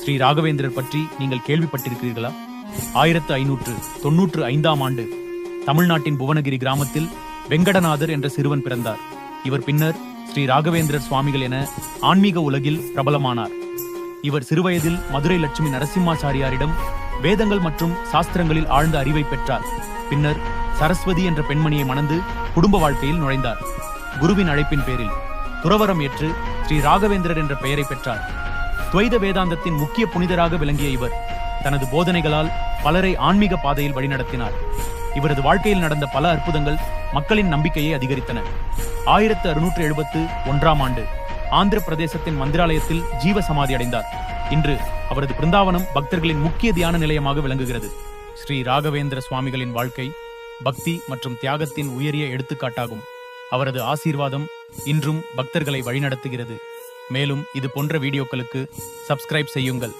ஸ்ரீ ராகவேந்திரர் பற்றி நீங்கள் கேள்விப்பட்டிருக்கிறீர்களா? 1595ஆம் ஆண்டு தமிழ்நாட்டின் புவனகிரி கிராமத்தில் வெங்கடநாதர் என்ற சிறுவன் பிறந்தார். இவர் பின்னர் ஸ்ரீ ராகவேந்திரர் சுவாமிகள் என ஆன்மீக உலகில் பிரபலமானார். இவர் சிறுவயதில் மதுரை லட்சுமி நரசிம்மாச்சாரியாரிடம் வேதங்கள் மற்றும் சாஸ்திரங்களில் ஆழ்ந்த அறிவை பெற்றார். பின்னர் சரஸ்வதி என்ற பெண்மணியை மணந்து குடும்ப வாழ்க்கையில் நுழைந்தார். குருவின் அழைப்பின் பேரில் துறவரம் ஏற்று ஸ்ரீ ராகவேந்திரர் என்ற பெயரை பெற்றார். துவைத வேதாந்தத்தின் முக்கிய புனிதராக விளங்கிய இவர் தனது போதனைகளால் பலரை ஆன்மீக பாதையில் வழிநடத்தினார். இவரது வாழ்க்கையில் நடந்த பல அற்புதங்கள் மக்களின் நம்பிக்கையை அதிகரித்தன. 1671ஆம் ஆண்டு ஆந்திர பிரதேசத்தின் மந்திராலயத்தில் ஜீவ சமாதி அடைந்தார். இன்று அவரது பிருந்தாவனம் பக்தர்களின் முக்கிய தியான நிலையமாக விளங்குகிறது. ஸ்ரீ ராகவேந்திர சுவாமிகளின் வாழ்க்கை பக்தி மற்றும் தியாகத்தின் உயரிய எடுத்துக்காட்டாகும். அவரது ஆசீர்வாதம் இன்றும் பக்தர்களை வழிநடத்துகிறது. மேலும் இது போன்ற வீடியோக்களுக்கு சப்ஸ்கிரைப் செய்யுங்கள்.